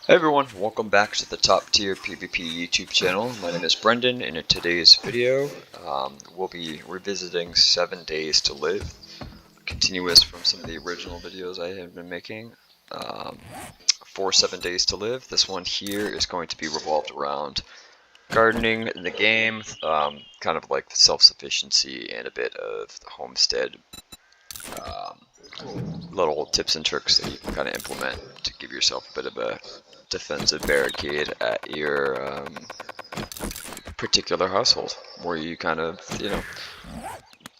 Hey everyone, welcome back to the Top Tier PvP YouTube channel. My name is Brendan, and in today's video, we'll be revisiting 7 Days to Live, continuous from some of the original videos I have been making for 7 Days to Live. This one here is going to be revolved around gardening in the game, kind of like self-sufficiency and a bit of the homestead, little tips and tricks that you can kind of implement to give yourself a bit of a defensive barricade at your particular household where you kind of,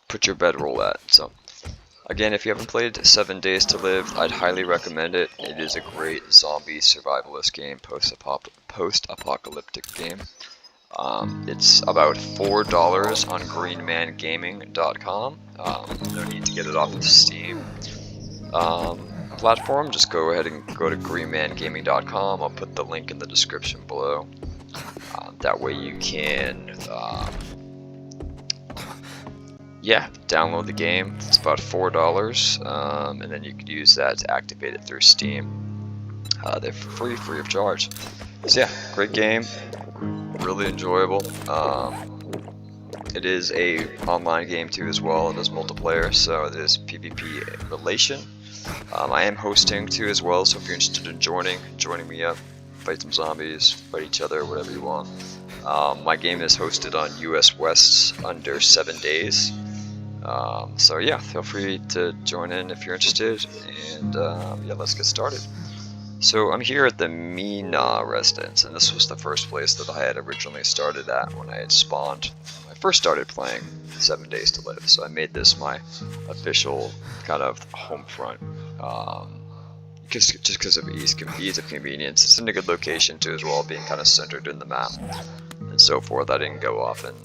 put your bedroll at. So again, if you haven't played 7 Days to Live, I'd highly recommend it. It is a great zombie survivalist game, post-apocalyptic game. It's about $4 on greenmangaming.com. No need to get it off of Steam platform. Just go ahead and go to greenmangaming.com. I'll put the link in the description below. That way you can download the game. It's about $4, and then you could use that to activate it through Steam. They're free of charge. So yeah, great game, really enjoyable. It is a online game too as well. It is multiplayer, so there's PvP relation. I am hosting too as well, so if you're interested in joining me up, fight some zombies, fight each other, whatever you want. My game is hosted on US West's under 7 days. So yeah, feel free to join in if you're interested, and let's get started. So I'm here at the Mina residence, and this was the first place that I had originally started at when I had spawned. I first started playing 7 Days to Live, so I made this my official kind of home front, just because of ease of convenience. It's in a good location too as well, being kind of centered in the map and so forth. I didn't go off and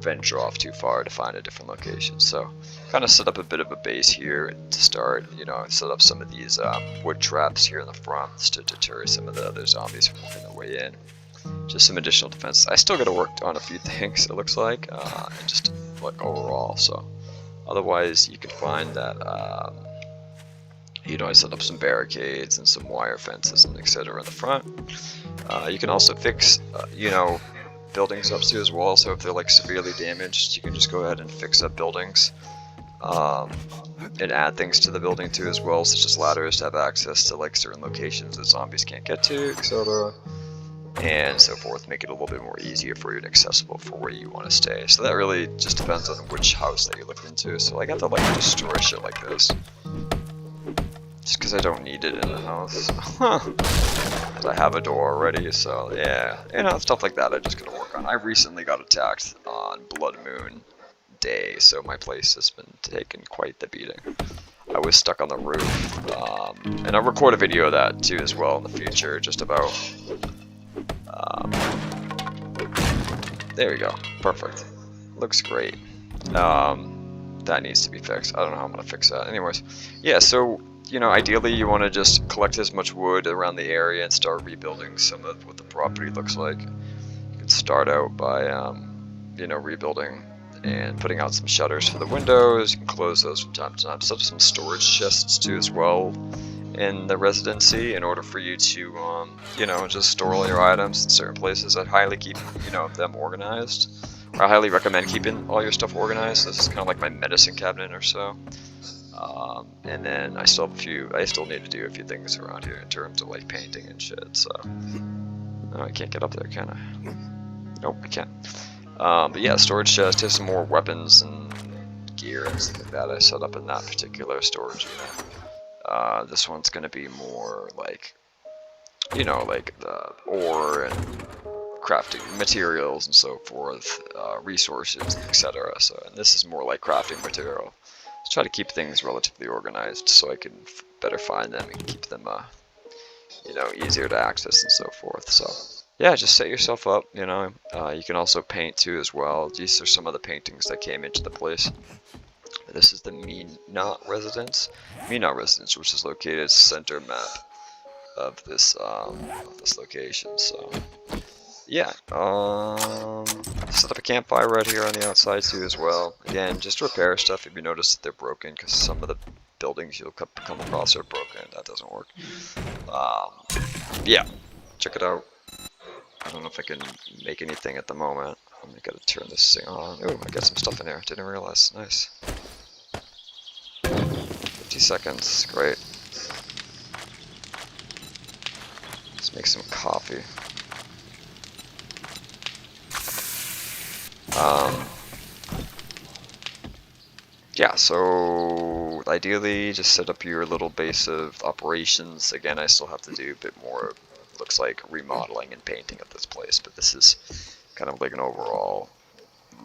venture off too far to find a different location, so kind of set up a bit of a base here to start. Set up some of these wood traps here in the front to deter some of the other zombies from working their way in. Just some additional defense. I still got to work on a few things, it looks like, just like overall. So otherwise, you can find that I set up some barricades and some wire fences and etc. in the front. You can also fix buildings up too as well, so if they're like severely damaged, you can just go ahead and fix up buildings, and add things to the building too as well, such as ladders to have access to like certain locations that zombies can't get to, etc. and so forth. Make it a little bit more easier for you and accessible for where you want to stay. So that really just depends on which house that you look into. So I got to like destroy shit like this just because I don't need it in the house. I have a door already, so yeah, stuff like that I just gotta work on. I recently got attacked on Blood Moon Day, so my place has been taking quite the beating. I was stuck on the roof, and I'll record a video of that too as well in the future, just about, there we go, perfect, looks great. That needs to be fixed. I don't know how I'm gonna fix that. Anyways, yeah, so ideally you want to just collect as much wood around the area and start rebuilding some of what the property looks like. You can start out by, rebuilding and putting out some shutters for the windows. You can close those from time to time. Set up some storage chests too as well in the residency in order for you to, just store all your items in certain places. I'd highly keep, them organized. I highly recommend keeping all your stuff organized. This is kind of like my medicine cabinet or so. And then I still need to do a few things around here in terms of like painting and shit, so. No, I can't get up there, can I? Nope, I can't. But yeah, storage chest, here's some more weapons and gear and stuff like that I set up in that particular storage unit. This one's gonna be more like, like the ore and crafting materials and so forth, resources, etc. So, and this is more like crafting material. Try to keep things relatively organized so I can better find them and keep them, easier to access and so forth. So, yeah, just set yourself up. You can also paint too as well. These are some of the paintings that came into the place. This is the Mina residence, which is located center map of this location. So, yeah, set up a campfire right here on the outside too as well. Again, just repair stuff if you notice that they're broken, because some of the buildings you'll come across are broken. That doesn't work. Yeah, check it out. I don't know if I can make anything at the moment. I'm gonna turn this thing on. Ooh, I got some stuff in there. Didn't realize. Nice. 50 seconds. Great. Let's make some coffee. Yeah, so ideally just set up your little base of operations. Again, I still have to do a bit more, looks like remodeling and painting at this place, but this is kind of like an overall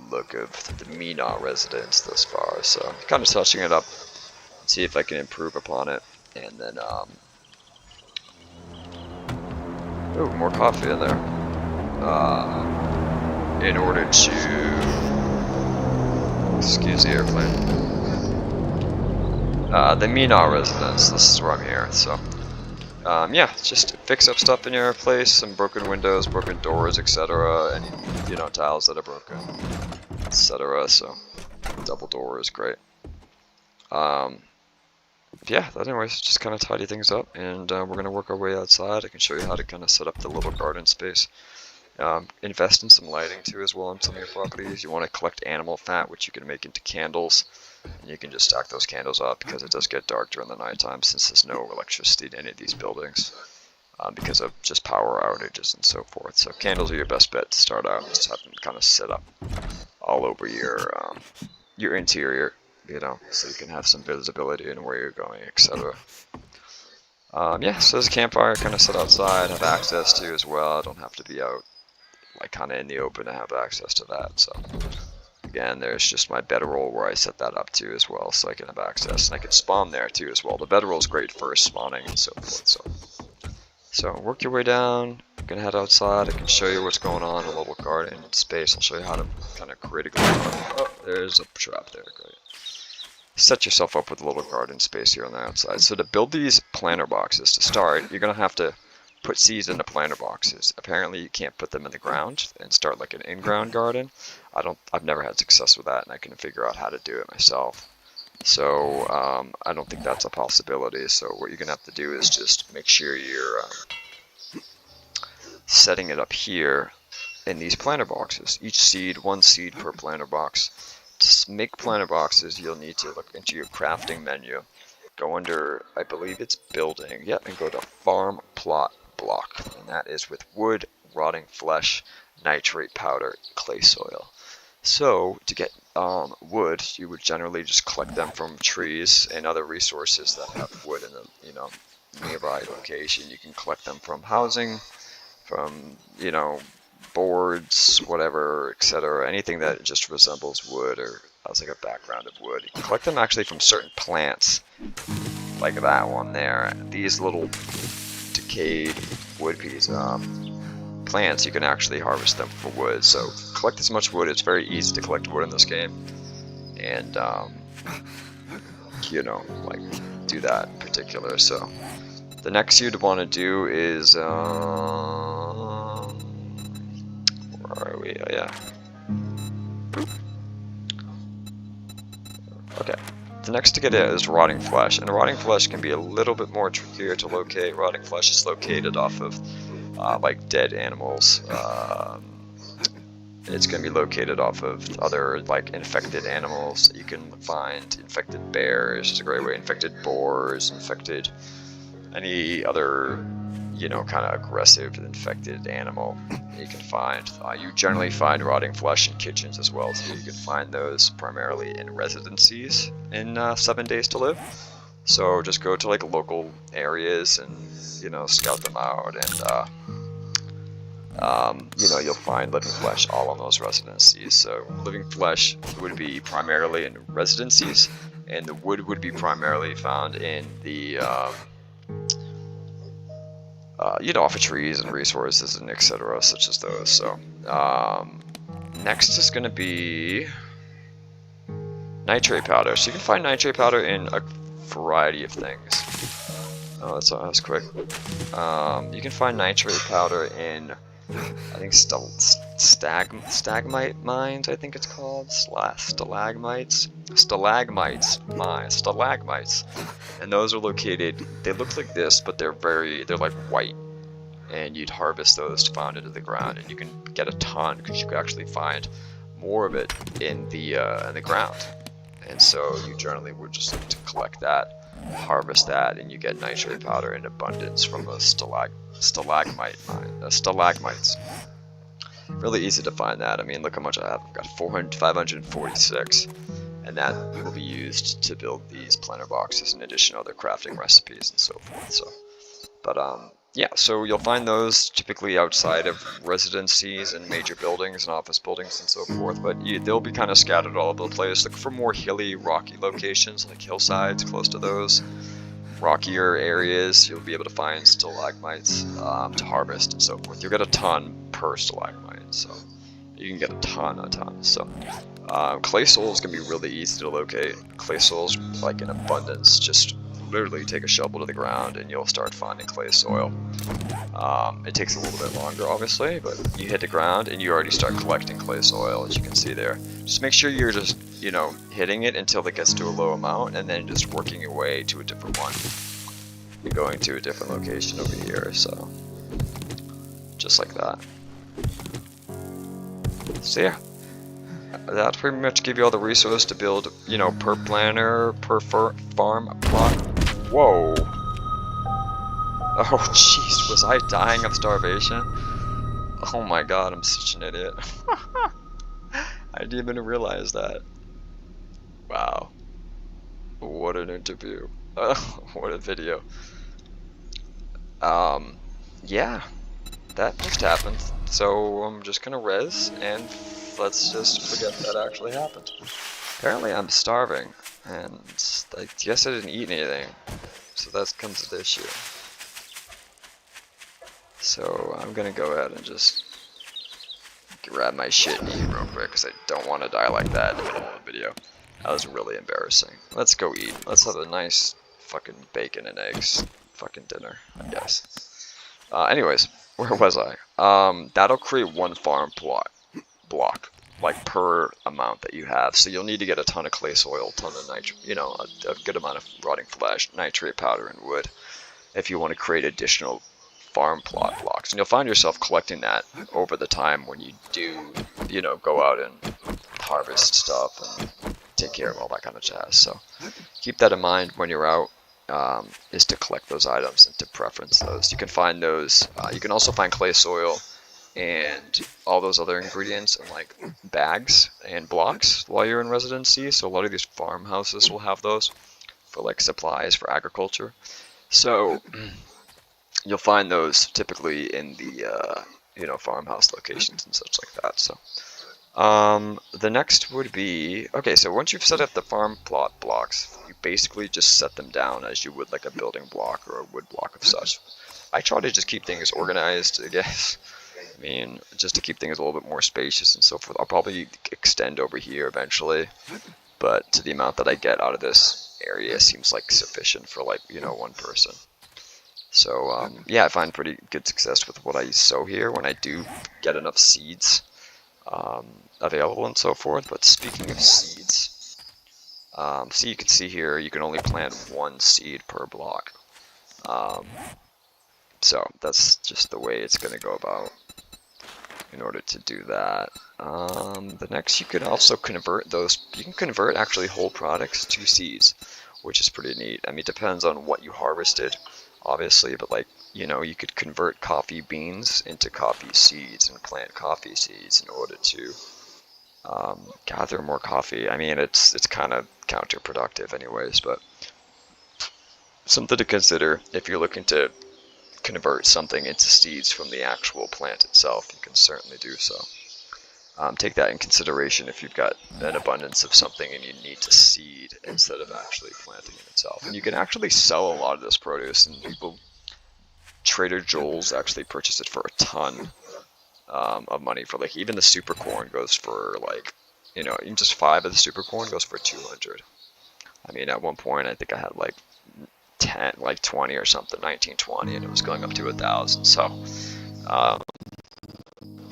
look of the Mina residence thus far. So kind of touching it up, see if I can improve upon it, and then ooh, more coffee in there. In order to excuse the airplane. The Mina residence, this is where I'm here, so yeah, just fix up stuff in your place, some broken windows, broken doors, etc. Any, you know, tiles that are broken, etc. So double door is great. Yeah, anyways, just kind of tidy things up, and we're gonna work our way outside. I can show you how to kind of set up the little garden space. Invest in some lighting too as well on some of your properties. You want to collect animal fat, which you can make into candles, and you can just stack those candles up because it does get dark during the nighttime since there's no electricity in any of these buildings because of just power outages and so forth. So candles are your best bet to start out. Just have them kind of set up all over your interior, you know, so you can have some visibility in where you're going, etc. Yeah, so there's a campfire kind of set outside, have access to as well. I don't have to be out like kind of in the open to have access to that. So again, there's just my bedroll where I set that up too as well, so I can have access, and I can spawn there too as well. The bedroll is great for spawning and so forth. So work your way down. I'm gonna head outside. I can show you what's going on in a little garden space. I'll show you how to kind of create a garden. Oh, there's a trap there. Great. Set yourself up with a little garden space here on the outside. So to build these planter boxes to start, you're gonna have to put seeds into planter boxes. Apparently you can't put them in the ground and start like an in-ground garden. I've never had success with that, and I can figure out how to do it myself. So I don't think that's a possibility. So what you're gonna have to do is just make sure you're setting it up here in these planter boxes. Each seed, one seed per planter box. To make planter boxes, you'll need to look into your crafting menu. Go under, I believe it's building, yep, and go to farm plot block, and that is with wood, rotting flesh, nitrate powder, clay soil. So to get wood, you would generally just collect them from trees and other resources that have wood in the nearby location. You can collect them from housing, from boards, whatever, etc. Anything that just resembles wood or has like a background of wood. You can collect them actually from certain plants, like that one there. These little decayed wood piece plants, you can actually harvest them for wood. So collect as much wood. It's very easy to collect wood in this game, and like do that in particular. So the next you'd want to do is where are we? Oh, yeah. Okay. The next to get is rotting flesh, and rotting flesh can be a little bit more trickier to locate. Rotting flesh is located off of like dead animals. It's going to be located off of other like infected animals. You can find infected bears is a great way. Infected boars, infected any other kind of aggressive infected animal you can find. You generally find rotting flesh in kitchens as well, so you can find those primarily in residencies in 7 Days to Live. So just go to like local areas and scout them out, and you'll find living flesh all on those residencies. So living flesh would be primarily in residencies, and the wood would be primarily found in the off of trees and resources and etc. such as those. So next is going to be nitrate powder. So you can find nitrate powder in a variety of things. Oh, that was quick. You can find nitrate powder in I think stagmite mines, I think it's called, stalagmites, stalagmites, and those are located. They look like this, but they're like white, and you'd harvest those to find into the ground, and you can get a ton because you can actually find more of it in the ground, and so you generally would just look to collect that, harvest that, and you get nitrate powder in abundance from those stalagmites. Really easy to find that. I mean, look how much I have. I've got 546, and that will be used to build these planter boxes in addition to other crafting recipes and so forth. So, but yeah, so you'll find those typically outside of residencies and major buildings and office buildings and so forth, but they'll be kind of scattered all over the place. Look for more hilly, rocky locations, like hillsides close to those rockier areas. You'll be able to find stalagmites to harvest and so forth. You'll get a ton per stalagmite, so you can get a ton. So clay soil is going to be really easy to locate. Clay soil's like in abundance. Just literally take a shovel to the ground and you'll start finding clay soil. It takes a little bit longer, obviously, but you hit the ground and you already start collecting clay soil, as you can see there. Just make sure you're just, hitting it until it gets to a low amount, and then just working your way to a different one. You're going to a different location over here, so just like that. So yeah, that pretty much give you all the resources to build, per planner, per farm plot. Whoa. Oh jeez, was I dying of starvation? Oh my god, I'm such an idiot. I didn't even realize that. Wow. What an interview. What a video. Yeah, that just happened. So I'm just gonna res, and let's just forget that actually happened. Apparently I'm starving, and I guess I didn't eat anything. So that comes to the issue. So I'm gonna go ahead and just grab my shit and eat real quick, because I don't want to die like that in the middle of the video. That was really embarrassing. Let's go eat. Let's have a nice fucking bacon and eggs fucking dinner, I guess. Anyways, where was I? That'll create one farm block, like per amount that you have. So you'll need to get a ton of clay soil, a ton of nitrate, a good amount of rotting flesh, nitrate powder, and wood, if you want to create additional farm plot blocks. And you'll find yourself collecting that over the time when you do, go out and harvest stuff and take care of all that kind of jazz. So keep that in mind when you're out, is to collect those items and to preference those. You can find those, you can also find clay soil and all those other ingredients in like bags and blocks while you're in residency. So a lot of these farmhouses will have those for like supplies for agriculture. So you'll find those typically in the farmhouse locations and such like that. So the next would be, okay, so once you've set up the farm plot blocks, you basically just set them down as you would like a building block or a wood block of such. I try to just keep things organized, I guess. I mean, just to keep things a little bit more spacious and so forth. I'll probably extend over here eventually, but to the amount that I get out of this area seems like sufficient for like, one person. So yeah, I find pretty good success with what I sow here when I do get enough seeds available and so forth. But speaking of seeds, so you can see here you can only plant one seed per block. So that's just the way it's going to go about in order to do that. The next, you could also convert those. You can convert actually whole products to seeds, which is pretty neat. I mean, it depends on what you harvested, obviously, but like, you could convert coffee beans into coffee seeds and plant coffee seeds in order to gather more coffee. I mean, it's kind of counterproductive anyways, but something to consider if you're looking to convert something into seeds from the actual plant itself. You can certainly do so. Take that in consideration if you've got an abundance of something and you need to seed instead of actually planting it itself. And you can actually sell a lot of this produce, and Trader Joel's actually purchased it for a ton of money. For like, even the super corn goes for like, even just 5 of the super corn goes for 200. I mean, at one point I think I had like 20 or something, 1920, and it was going up to 1,000. So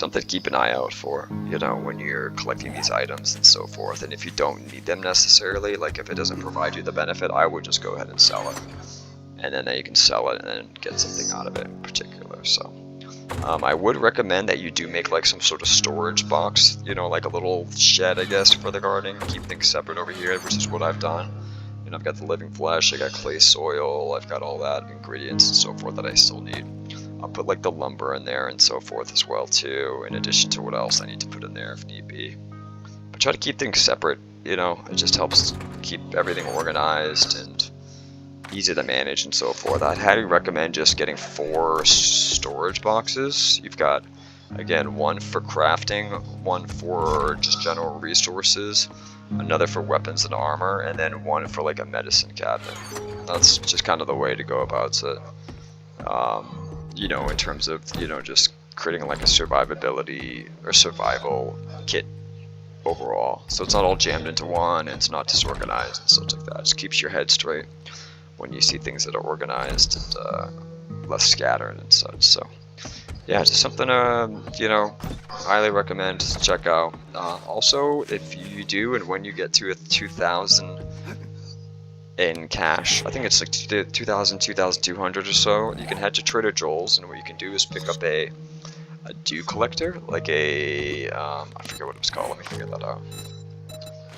something to keep an eye out for, you know, when you're collecting these items and so forth. And if you don't need them necessarily, like if it doesn't provide you the benefit, I would just go ahead and sell it. And then you can sell it and then get something out of it in particular. So I would recommend that you do make like some sort of storage box, you know, like a little shed, I guess, for the gardening. Keep things separate over here, which is what I've done. You know, I've got the living flesh, I got clay soil, I've got all that ingredients and so forth that I still need. I'll put like the lumber in there and so forth as well too, in addition to what else I need to put in there if need be. But try to keep things separate, you know, it just helps keep everything organized and easy to manage and so forth. I'd highly recommend just getting 4 storage boxes. You've got, again, one for crafting, one for just general resources, another for weapons and armor, and then one for like a medicine cabinet. That's just kind of the way to go about it. You know, in terms of, you know, just creating like a survivability or survival kit overall. So it's not all jammed into one and it's not disorganized and such like that. It just keeps your head straight when you see things that are organized and less scattered and such. So yeah, just something you know, highly recommend to check out. Also, if you do and when you get to a 2,000 in cash, I think it's like 2,000, 2,200 or so, you can head to Trader Joel's, and what you can do is pick up a dew collector, like a I forget what it was called. Let me figure that out.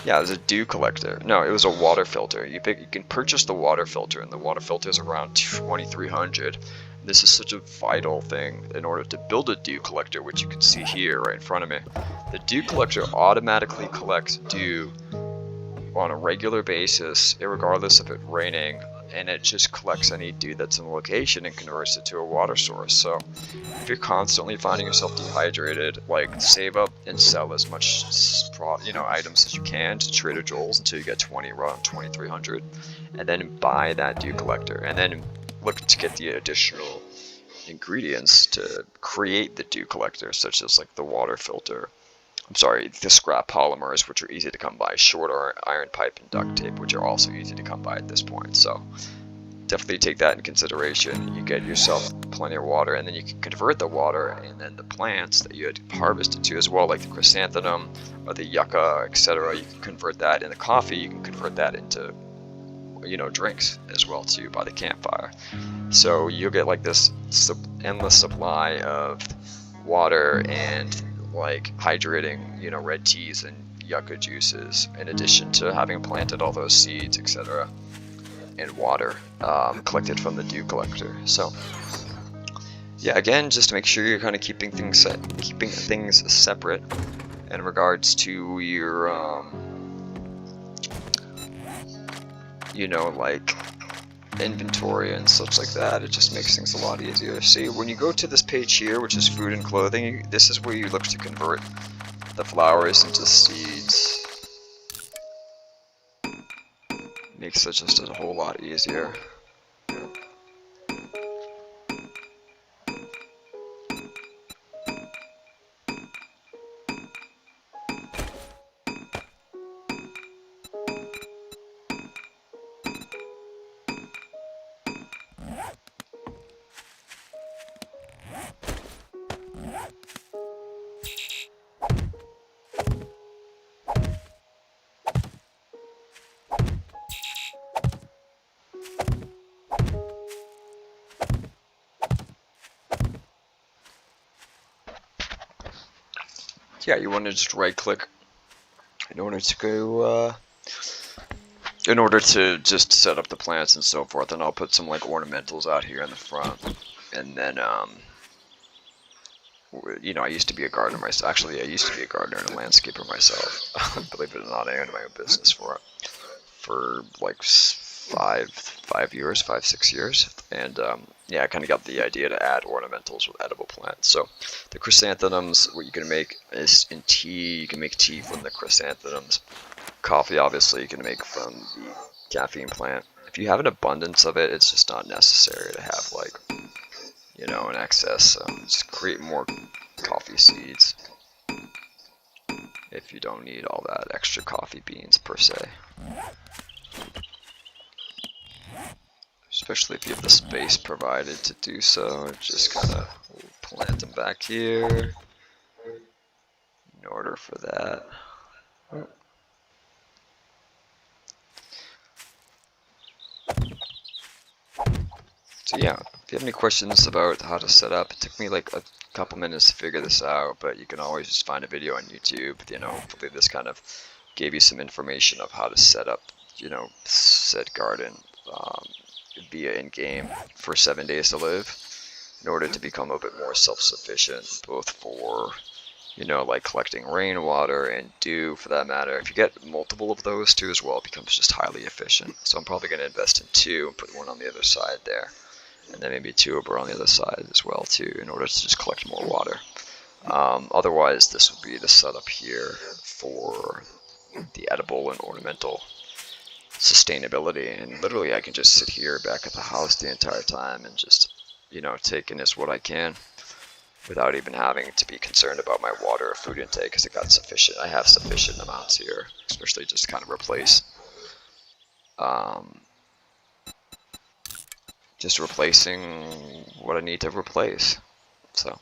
Yeah, it was a dew collector. No, it was a water filter. You can purchase the water filter, and the water filter is around 2,300. This is such a vital thing in order to build a dew collector, which you can see here right in front of me. The dew collector automatically collects dew on a regular basis, regardless of it raining, and it just collects any dew that's in the location and converts it to a water source. So if you're constantly finding yourself dehydrated, like save up and sell as much items as you can to Trader Joel's until you get around 2,300, and then buy that dew collector, and then look to get the additional ingredients to create the dew collector, such as like the water filter. I'm sorry, the scrap polymers, which are easy to come by, short iron pipe and duct tape, which are also easy to come by at this point. So definitely take that in consideration. You get yourself plenty of water, and then you can convert the water and then the plants that you had harvested to as well, like the chrysanthemum or the yucca, etc. You can convert that into coffee. You can convert that into, you know, drinks as well too by the campfire. So you'll get like this endless supply of water and like hydrating, you know, red teas and yucca juices, in addition to having planted all those seeds, etc., and water collected from the dew collector. So yeah, again, just to make sure you're kind of keeping things separate in regards to your you know, like inventory and such like that. It just makes things a lot easier. See, when you go to this page here, which is food and clothing, this is where you look to convert the flowers into seeds. Makes it just a whole lot easier. Yeah, you want to just right click in order to go in order to just set up the plants and so forth. And I'll put some like ornamentals out here in the front, and then you know, I used to be a gardener myself. Actually, I used to be a gardener and a landscaper myself. Believe it or not, I owned my own business for like 5-6 years, and yeah, I kind of got the idea to add ornamentals with edible plants. So the chrysanthemums, what you can make is in tea. You can make tea from the chrysanthemums. Coffee, obviously, you can make from the caffeine plant. If you have an abundance of it, it's just not necessary to have, like, you know, an excess. So just create more coffee seeds if you don't need all that extra coffee beans per se. Especially if you have the space provided to do so. Just kind of plant them back here. in order for that. So yeah, if you have any questions about how to set up, it took me like a couple minutes to figure this out, but you can always just find a video on YouTube. You know, hopefully this kind of gave you some information of how to set up, you know, said garden via in-game for 7 days to live in order to become a bit more self-sufficient, both for, you know, like collecting rainwater and dew for that matter. If you get multiple of those too as well, it becomes just highly efficient. So I'm probably going to invest in 2 and put one on the other side there. And then maybe 2 over on the other side as well too, in order to just collect more water. Otherwise, this would be the setup here for the edible and ornamental sustainability. And literally, I can just sit here back at the house the entire time and just, you know, take in as what I can without even having to be concerned about my water or food intake, because I have sufficient amounts here, especially just to kind of replace just replacing what I need to replace. So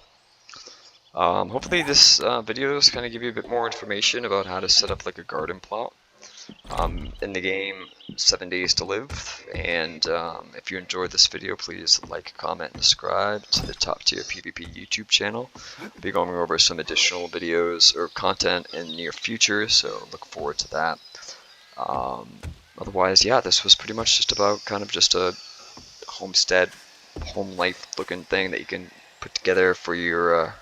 hopefully this video is kind of give you a bit more information about how to set up like a garden plot in the game 7 Days to Live. And if you enjoyed this video, please like, comment, and subscribe to the Top Tier PvP YouTube channel. I'll be going over some additional videos or content in the near future, so look forward to that. Otherwise, yeah, this was pretty much just about kind of just a homestead, home life looking thing that you can put together for your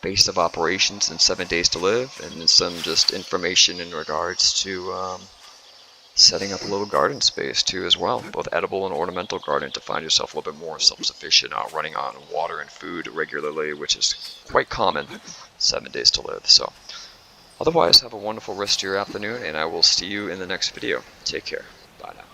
base of operations in 7 Days to Live, and then some just information in regards to setting up a little garden space too as well, both edible and ornamental garden, to find yourself a little bit more self-sufficient, running on water and food regularly, which is quite common 7 Days to Live. So otherwise, have a wonderful rest of your afternoon, and I will see you in the next video. Take care. Bye now.